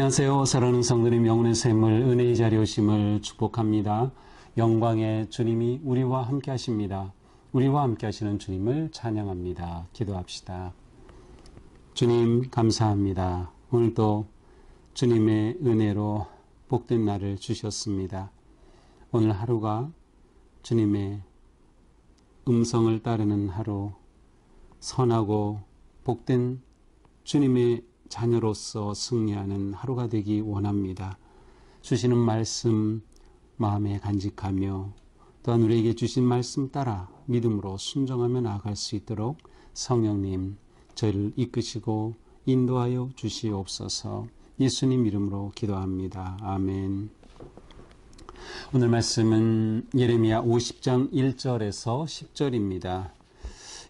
안녕하세요. 사랑하는 성도님, 영혼의 샘물 은혜의 자리에 오심을 축복합니다. 영광의 주님이 우리와 함께 하십니다. 우리와 함께 하시는 주님을 찬양합니다. 기도합시다. 주님 감사합니다. 오늘도 주님의 은혜로 복된 날을 주셨습니다. 오늘 하루가 주님의 음성을 따르는 하루, 선하고 복된 주님의 자녀로서 승리하는 하루가 되기 원합니다. 주시는 말씀 마음에 간직하며 또한 우리에게 주신 말씀 따라 믿음으로 순종하며 나아갈 수 있도록 성령님 저희를 이끄시고 인도하여 주시옵소서. 예수님 이름으로 기도합니다. 아멘. 오늘 말씀은 예레미야 50장 1절에서 10절입니다.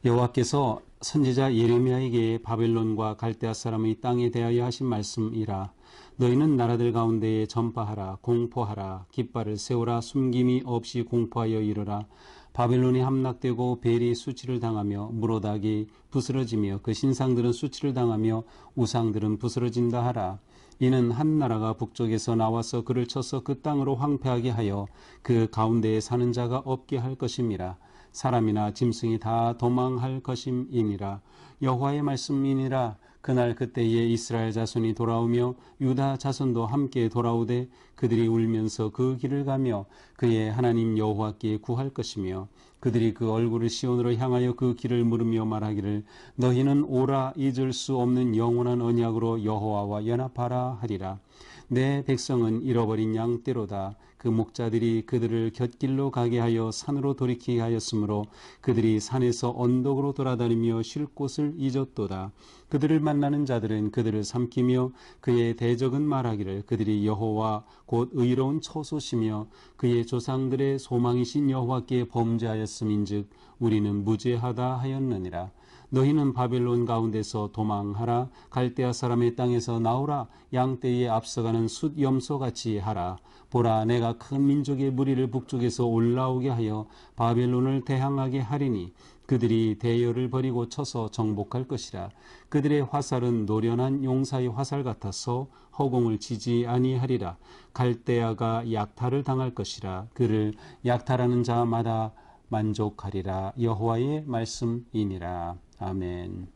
여호와께서 선지자 예레미야에게 바벨론과 갈대아 사람의 땅에 대하여 하신 말씀이라. 너희는 나라들 가운데에 전파하라, 공포하라, 깃발을 세우라, 숨김이 없이 공포하여 이르라. 바벨론이 함락되고 벨이 수치를 당하며 무로닥이 부스러지며 그 신상들은 수치를 당하며 우상들은 부스러진다 하라. 이는 한 나라가 북쪽에서 나와서 그를 쳐서 그 땅으로 황폐하게 하여 그 가운데에 사는 자가 없게 할 것임이라. 사람이나 짐승이 다 도망할 것임이니라. 여호와의 말씀이니라. 그날 그때에 이스라엘 자손이 돌아오며 유다 자손도 함께 돌아오되 그들이 울면서 그 길을 가며 그의 하나님 여호와께 구할 것이며 그들이 그 얼굴을 시온으로 향하여 그 길을 물으며 말하기를 너희는 오라 잊을 수 없는 영원한 언약으로 여호와와 연합하라 하리라. 내 백성은 잃어버린 양떼로다. 그 목자들이 그들을 곁길로 가게 하여 산으로 돌이키게 하였으므로 그들이 산에서 언덕으로 돌아다니며 쉴 곳을 잊었도다. 그들을 만나는 자들은 그들을 삼키며 그의 대적은 말하기를 그들이 여호와 곧 의로운 처소시며 그의 조상들의 소망이신 여호와께 범죄하였음인즉 우리는 무죄하다 하였느니라. 너희는 바벨론 가운데서 도망하라. 갈대아 사람의 땅에서 나오라. 양떼에 앞서가는 숫염소같이 하라. 보라, 내가 큰 민족의 무리를 북쪽에서 올라오게 하여 바벨론을 대항하게 하리니 그들이 대열을 버리고 쳐서 정복할 것이라. 그들의 화살은 노련한 용사의 화살 같아서 허공을 치지 아니하리라. 갈대아가 약탈을 당할 것이라. 그를 약탈하는 자마다 만족하리라. 여호와의 말씀이니라. 아멘.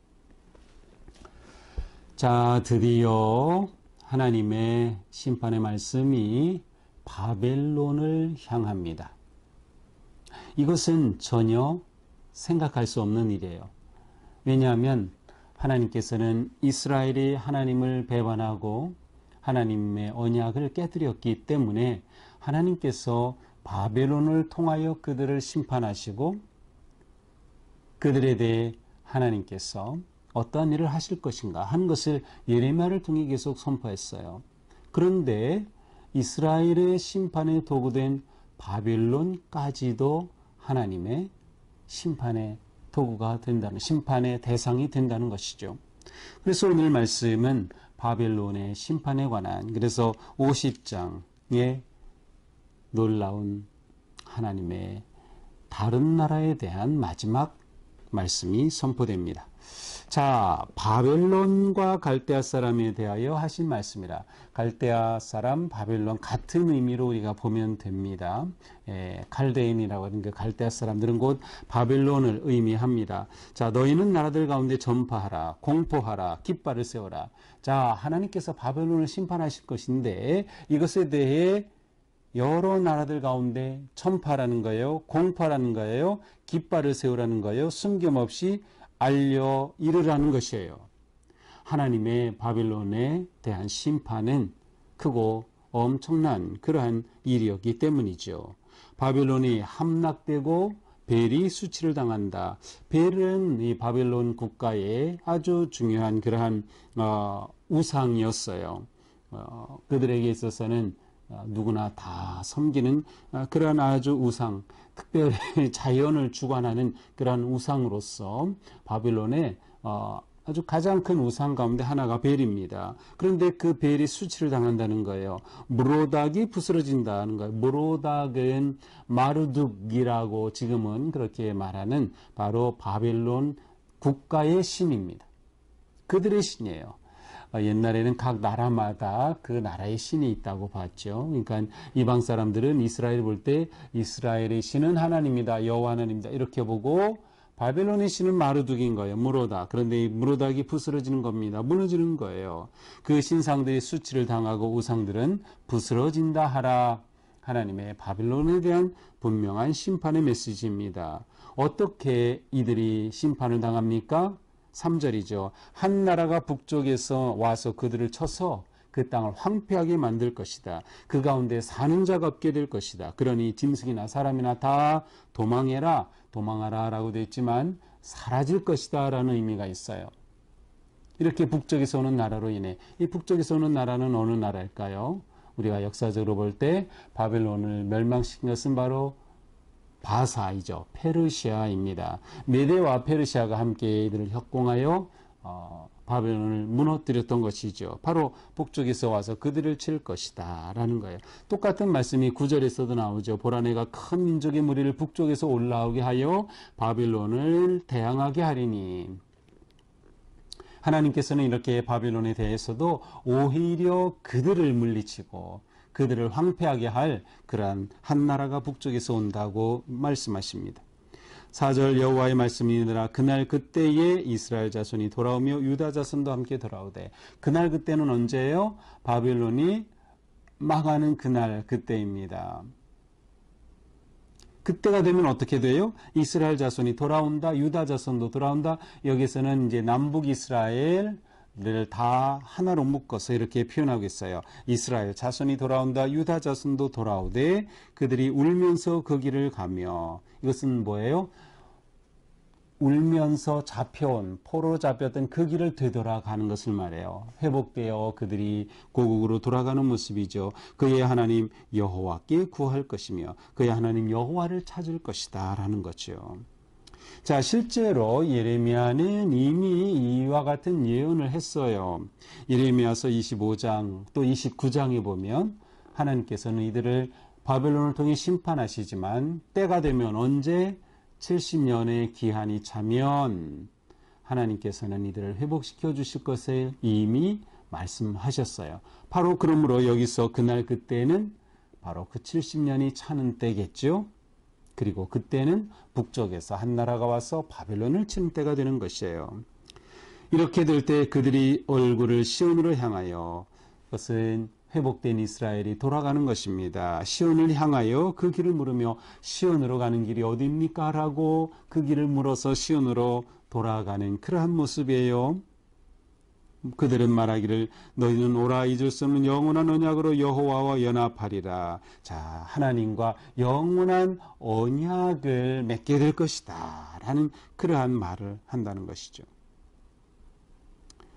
자, 드디어 하나님의 심판의 말씀이 바벨론을 향합니다. 이것은 전혀 생각할 수 없는 일이에요. 왜냐하면 하나님께서는 이스라엘이 하나님을 배반하고 하나님의 언약을 깨뜨렸기 때문에 하나님께서 바벨론을 통하여 그들을 심판하시고 그들에 대해 하나님께서 어떠한 일을 하실 것인가 하는 것을 예레미야를 통해 계속 선포했어요. 그런데 이스라엘의 심판의 도구된 바벨론까지도 하나님의 심판의 도구가 된다는, 심판의 대상이 된다는 것이죠. 그래서 오늘 말씀은 바벨론의 심판에 관한, 그래서 50장의 놀라운 하나님의 다른 나라에 대한 마지막 말씀이 선포됩니다. 자, 바벨론과 갈대아 사람에 대하여 하신 말씀이라. 갈대아 사람, 바벨론 같은 의미로 우리가 보면 됩니다. 칼데인이라고 하는 그 갈대아 사람들은 곧 바벨론을 의미합니다. 자, 너희는 나라들 가운데 전파하라, 공포하라, 깃발을 세워라. 자, 하나님께서 바벨론을 심판하실 것인데 이것에 대해 여러 나라들 가운데 천파라는 거예요, 공파라는 거예요, 깃발을 세우라는 거예요, 숨김없이 알려 이르라는 것이에요. 하나님의 바벨론에 대한 심판은 크고 엄청난 그러한 일이었기 때문이죠. 바벨론이 함락되고 벨이 수치를 당한다. 벨은 이 바벨론 국가의 아주 중요한 그러한 우상이었어요. 그들에게 있어서는 누구나 다 섬기는 그러한 아주 우상, 특별히 자연을 주관하는 그러한 우상으로서 바벨론의 아주 가장 큰 우상 가운데 하나가 벨입니다. 그런데 그 벨이 수치를 당한다는 거예요. 무로닥이 부스러진다는 거예요. 무로닥은 마르둑이라고 지금은 그렇게 말하는 바로 바벨론 국가의 신입니다. 그들의 신이에요. 옛날에는 각 나라마다 그 나라의 신이 있다고 봤죠. 그러니까 이방 사람들은 이스라엘 볼 때 이스라엘의 신은 하나님이다, 여호와 하나님이다 이렇게 보고, 바벨론의 신은 마르둑인 거예요. 무로다. 그런데 이 무로닥이 부스러지는 겁니다. 무너지는 거예요. 그 신상들이 수치를 당하고 우상들은 부스러진다 하라. 하나님의 바벨론에 대한 분명한 심판의 메시지입니다. 어떻게 이들이 심판을 당합니까? 3절이죠. 한 나라가 북쪽에서 와서 그들을 쳐서 그 땅을 황폐하게 만들 것이다. 그 가운데 사는 자가 없게 될 것이다. 그러니 짐승이나 사람이나 다 도망해라, 도망하라 라고 되어 있지만 사라질 것이다 라는 의미가 있어요. 이렇게 북쪽에서 오는 나라로 인해, 이 북쪽에서 오는 나라는 어느 나라일까요? 우리가 역사적으로 볼 때 바벨론을 멸망시킨 것은 바로 바사이죠. 페르시아입니다. 메대와 페르시아가 함께 이들을 협공하여 바벨론을 무너뜨렸던 것이죠. 바로 북쪽에서 와서 그들을 칠 것이다 라는 거예요. 똑같은 말씀이 9절에서도 나오죠. 보라, 내가 큰 민족의 무리를 북쪽에서 올라오게 하여 바벨론을 대항하게 하리니. 하나님께서는 이렇게 바벨론에 대해서도 오히려 그들을 물리치고 그들을 황폐하게 할 그러한 한 나라가 북쪽에서 온다고 말씀하십니다. 4절 여호와의 말씀이니라. 그날 그때에 이스라엘 자손이 돌아오며 유다 자손도 함께 돌아오되. 그날 그때는 언제예요? 바벨론이 망하는 그날 그때입니다. 그때가 되면 어떻게 돼요? 이스라엘 자손이 돌아온다. 유다 자손도 돌아온다. 여기서는 이제 남북 이스라엘을 다 하나로 묶어서 이렇게 표현하고 있어요. 이스라엘 자손이 돌아온다. 유다 자손도 돌아오되 그들이 울면서 그 길을 가며. 이것은 뭐예요? 울면서 잡혀온, 포로 잡혔던 그 길을 되돌아가는 것을 말해요. 회복되어 그들이 고국으로 돌아가는 모습이죠. 그의 하나님 여호와께 구할 것이며 그의 하나님 여호와를 찾을 것이다 라는 거죠. 자, 실제로 예레미야는 이미 이와 같은 예언을 했어요. 예레미야서 25장 또 29장에 보면 하나님께서는 이들을 바벨론을 통해 심판하시지만 때가 되면 언제 70년의 기한이 차면 하나님께서는 이들을 회복시켜 주실 것을 이미 말씀하셨어요. 바로 그러므로 여기서 그날 그때는 바로 그 70년이 차는 때겠죠. 그리고 그때는 북쪽에서 한 나라가 와서 바벨론을 치는 때가 되는 것이에요. 이렇게 될 때 그들이 얼굴을 시온으로 향하여, 그것은 회복된 이스라엘이 돌아가는 것입니다. 시온을 향하여 그 길을 물으며 시온으로 가는 길이 어디입니까? 라고 그 길을 물어서 시온으로 돌아가는 그러한 모습이에요. 그들은 말하기를 너희는 오라, 잊을 수 없는 영원한 언약으로 여호와와 연합하리라. 자, 하나님과 영원한 언약을 맺게 될 것이다 라는 그러한 말을 한다는 것이죠.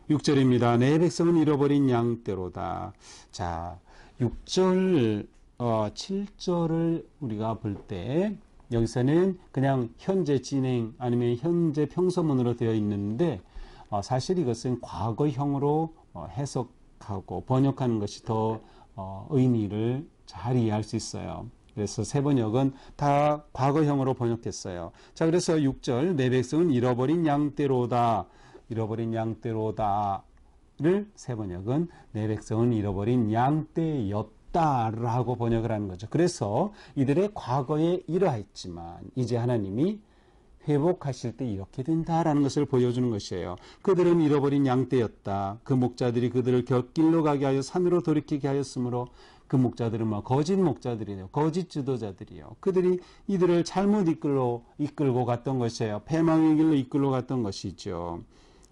6절입니다. 내 백성은 잃어버린 양떼로다. 자, 6절, 7절을 우리가 볼 때 여기서는 그냥 현재 진행 아니면 현재 평서문으로 되어 있는데 사실 이것은 과거형으로 해석하고 번역하는 것이 더 의미를 잘 이해할 수 있어요. 그래서 세 번역은 다 과거형으로 번역했어요. 자, 그래서 6절 내 백성은 잃어버린 양떼로다. 잃어버린 양떼로다를 세 번역은 내 백성은 잃어버린 양떼였다라고 번역을 하는 거죠. 그래서 이들의 과거에 이러했지만 이제 하나님이 회복하실 때 이렇게 된다라는 것을 보여주는 것이에요. 그들은 잃어버린 양떼였다. 그 목자들이 그들을 곁길로 가게 하여 산으로 돌이키게 하였으므로 그 목자들은 거짓 목자들이에요. 거짓 지도자들이요. 그들이 이들을 잘못 이끌고 갔던 것이에요. 패망의 길로 이끌고 갔던 것이죠.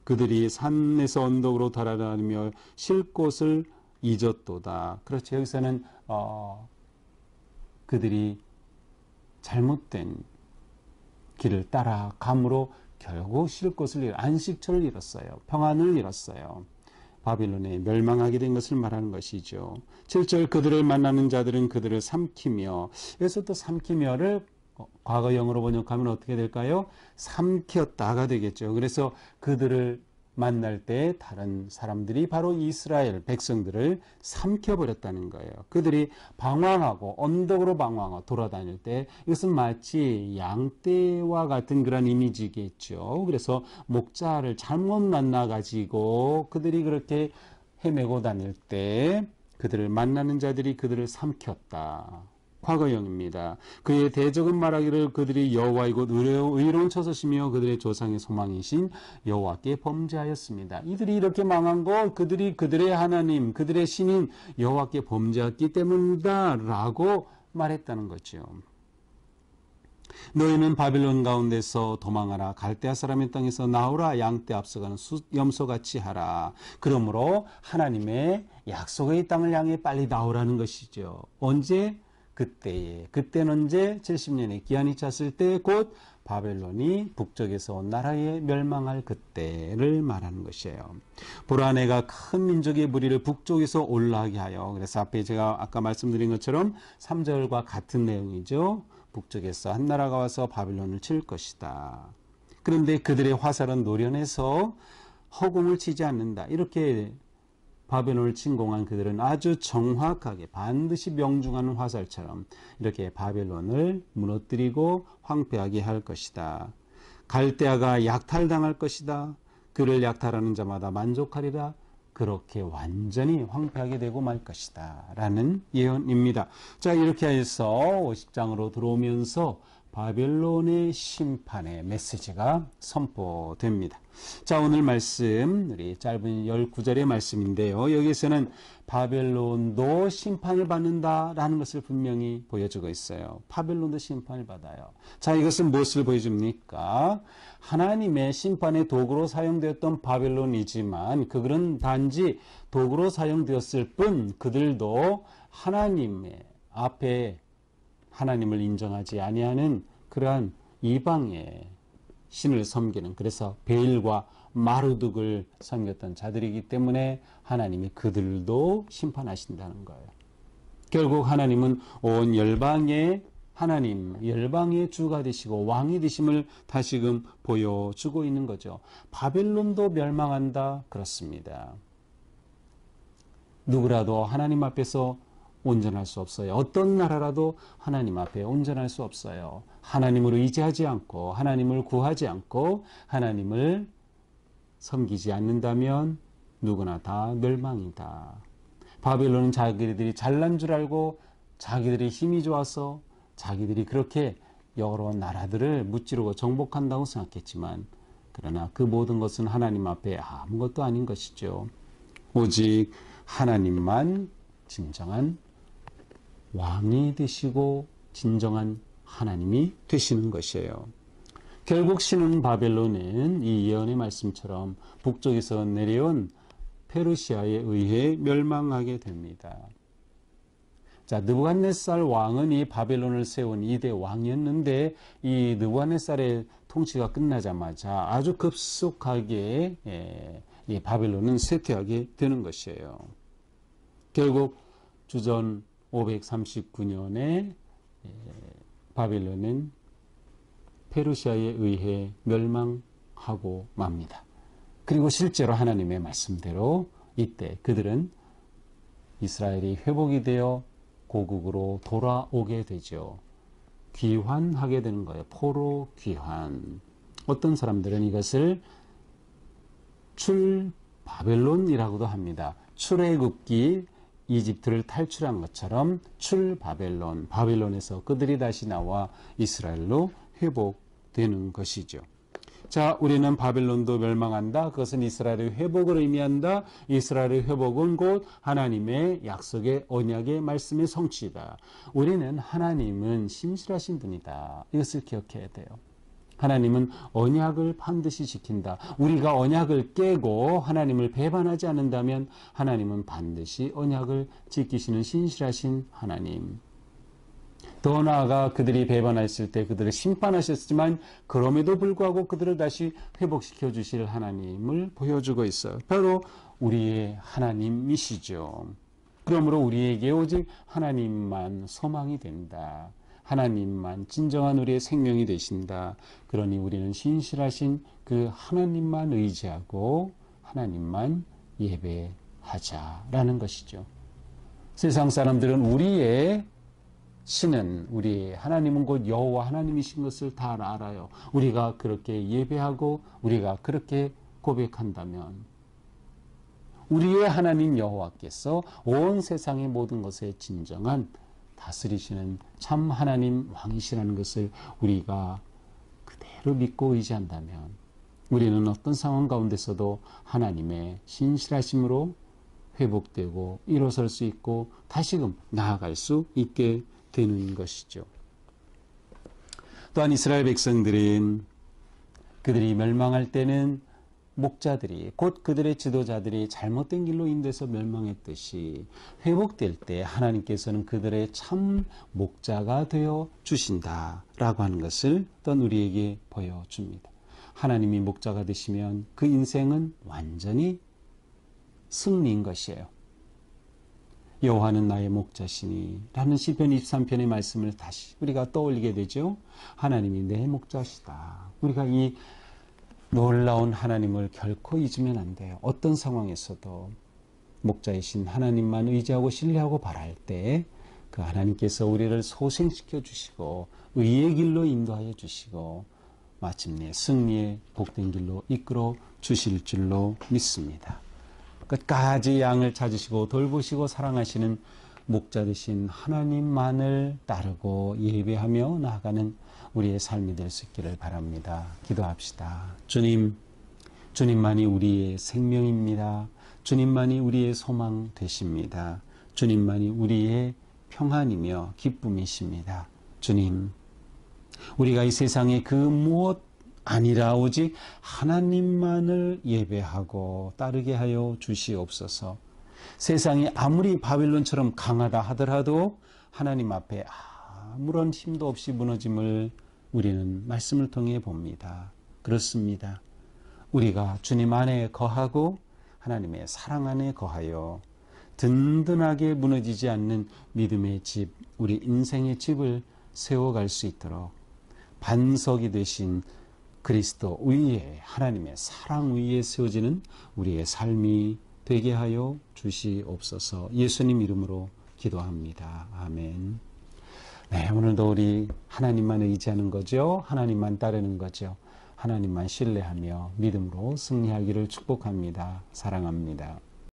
그들이 산에서 언덕으로 달아다니며 쉴 곳을 잊었도다. 그렇죠. 여기서는 그들이 잘못된 길을 따라감으로 결국 쉴 곳을 안식처를 잃었어요. 평안을 잃었어요. 바빌론에 멸망하게 된 것을 말하는 것이죠. 7절 그들을 만나는 자들은 그들을 삼키며, 여기서 또 삼키며를 과거형으로 번역하면 어떻게 될까요? 삼켰다가 되겠죠. 그래서 그들을 만날 때 다른 사람들이 바로 이스라엘 백성들을 삼켜버렸다는 거예요. 그들이 방황하고 언덕으로 방황하고 돌아다닐 때 이것은 마치 양떼와 같은 그런 이미지겠죠. 그래서 목자를 잘못 만나가지고 그들이 그렇게 헤매고 다닐 때 그들을 만나는 자들이 그들을 삼켰다. 과거형입니다. 그의 대적은 말하기를 그들이 여호와의 곧 의로운 처소시며 그들의 조상의 소망이신 여호와께 범죄하였습니다. 이들이 이렇게 망한 거 그들이 그들의 하나님, 그들의 신인 여호와께 범죄했기 때문이다 라고 말했다는 거죠. 너희는 바빌론 가운데서 도망하라. 갈대아 사람의 땅에서 나오라. 양떼 앞서가는 염소같이 하라. 그러므로 하나님의 약속의 땅을 향해 빨리 나오라는 것이죠. 언제? 그때에. 그때는 언제? 70년의 기한이 찼을 때 곧 바벨론이 북쪽에서 온 나라에 멸망할 그때를 말하는 것이에요. 보라, 내가 큰 민족의 무리를 북쪽에서 올라가게 하여. 그래서 앞에 제가 아까 말씀드린 것처럼 3절과 같은 내용이죠. 북쪽에서 한 나라가 와서 바빌론을 칠 것이다. 그런데 그들의 화살은 노련해서 허공을 치지 않는다. 이렇게 바벨론을 침공한 그들은 아주 정확하게 반드시 명중하는 화살처럼 이렇게 바벨론을 무너뜨리고 황폐하게 할 것이다. 갈대아가 약탈당할 것이다. 그를 약탈하는 자마다 만족하리라. 그렇게 완전히 황폐하게 되고 말 것이다 라는 예언입니다. 자, 이렇게 해서 50장으로 들어오면서 바벨론의 심판의 메시지가 선포됩니다. 자, 오늘 말씀 우리 짧은 19절의 말씀인데요. 여기서는 바벨론도 심판을 받는다라는 것을 분명히 보여주고 있어요. 바벨론도 심판을 받아요. 자, 이것은 무엇을 보여줍니까? 하나님의 심판의 도구로 사용되었던 바벨론이지만 그들은 단지 도구로 사용되었을 뿐 그들도 하나님의 앞에 하나님을 인정하지 아니하는 그러한 이방의 신을 섬기는, 그래서 베일과 마르둑을 섬겼던 자들이기 때문에 하나님이 그들도 심판하신다는 거예요. 결국 하나님은 온 열방의 하나님, 열방의 주가 되시고 왕이 되심을 다시금 보여주고 있는 거죠. 바벨론도 멸망한다? 그렇습니다. 누구라도 하나님 앞에서 온전할 수 없어요. 어떤 나라라도 하나님 앞에 온전할 수 없어요. 하나님을 의지하지 않고 하나님을 구하지 않고 하나님을 섬기지 않는다면 누구나 다 멸망이다. 바벨론은 자기들이 잘난 줄 알고 자기들이 힘이 좋아서 자기들이 그렇게 여러 나라들을 무찌르고 정복한다고 생각했지만 그러나 그 모든 것은 하나님 앞에 아무것도 아닌 것이죠. 오직 하나님만 진정한 왕이 되시고 진정한 하나님이 되시는 것이에요. 결국 신은 바벨론은 이 예언의 말씀처럼 북쪽에서 내려온 페르시아에 의해 멸망하게 됩니다. 자, 느부갓네살 왕은 이 바벨론을 세운 2대 왕이었는데 이 느부갓네살의 통치가 끝나자마자 아주 급속하게 이 바벨론은 쇠퇴하게 되는 것이에요. 결국 주전 539년에 바벨론은 페르시아에 의해 멸망하고 맙니다. 그리고 실제로 하나님의 말씀대로 이때 그들은 이스라엘이 회복이 되어 고국으로 돌아오게 되죠. 귀환하게 되는 거예요. 포로 귀환. 어떤 사람들은 이것을 출바벨론이라고도 합니다. 출애굽기 이집트를 탈출한 것처럼 출바벨론, 바벨론에서 그들이 다시 나와 이스라엘로 회복되는 것이죠. 자, 우리는 바벨론도 멸망한다. 그것은 이스라엘의 회복을 의미한다. 이스라엘의 회복은 곧 하나님의 약속의 언약의 말씀의 성취이다. 우리는 하나님은 신실하신 분이다. 이것을 기억해야 돼요. 하나님은 언약을 반드시 지킨다. 우리가 언약을 깨고 하나님을 배반하지 않는다면 하나님은 반드시 언약을 지키시는 신실하신 하나님. 더 나아가 그들이 배반했을 때 그들을 심판하셨지만 그럼에도 불구하고 그들을 다시 회복시켜 주실 하나님을 보여주고 있어요. 바로 우리의 하나님이시죠. 그러므로 우리에게 오직 하나님만 소망이 된다. 하나님만 진정한 우리의 생명이 되신다. 그러니 우리는 신실하신 그 하나님만 의지하고 하나님만 예배하자라는 것이죠. 세상 사람들은 우리의 신은, 우리 하나님은 곧 여호와 하나님이신 것을 다 알아요. 우리가 그렇게 예배하고 우리가 그렇게 고백한다면 우리의 하나님 여호와께서 온 세상의 모든 것에 진정한 다스리시는 참 하나님 왕이시라는 것을 우리가 그대로 믿고 의지한다면 우리는 어떤 상황 가운데서도 하나님의 신실하심으로 회복되고 일어설 수 있고 다시금 나아갈 수 있게 되는 것이죠. 또한 이스라엘 백성들은 그들이 멸망할 때는 목자들이 곧 그들의 지도자들이 잘못된 길로 인도해서 멸망했듯이 회복될 때 하나님께서는 그들의 참 목자가 되어 주신다라고 하는 것을 또한 우리에게 보여줍니다. 하나님이 목자가 되시면 그 인생은 완전히 승리인 것이에요. 여호와는 나의 목자시니 라는 시편 23편의 말씀을 다시 우리가 떠올리게 되죠. 하나님이 내 목자시다. 우리가 이 놀라운 하나님을 결코 잊으면 안 돼요. 어떤 상황에서도 목자이신 하나님만 의지하고 신뢰하고 바랄 때 그 하나님께서 우리를 소생시켜 주시고 의의 길로 인도하여 주시고 마침내 승리의 복된 길로 이끌어 주실 줄로 믿습니다. 끝까지 양을 찾으시고 돌보시고 사랑하시는 목자 되신 하나님만을 따르고 예배하며 나아가는 우리의 삶이 될 수 있기를 바랍니다. 기도합시다. 주님, 주님만이 우리의 생명입니다. 주님만이 우리의 소망 되십니다. 주님만이 우리의 평안이며 기쁨이십니다. 주님, 우리가 이 세상의 그 무엇 아니라 오직 하나님만을 예배하고 따르게 하여 주시옵소서. 세상이 아무리 바빌론처럼 강하다 하더라도 하나님 앞에 아무런 힘도 없이 무너짐을 우리는 말씀을 통해 봅니다. 그렇습니다. 우리가 주님 안에 거하고 하나님의 사랑 안에 거하여 든든하게 무너지지 않는 믿음의 집, 우리 인생의 집을 세워갈 수 있도록 반석이 되신 그리스도 위에 하나님의 사랑 위에 세워지는 우리의 삶이 되게 하여 주시옵소서. 예수님 이름으로 기도합니다. 아멘. 네, 오늘도 우리 하나님만 의지하는 거죠. 하나님만 따르는 거죠. 하나님만 신뢰하며 믿음으로 승리하기를 축복합니다. 사랑합니다.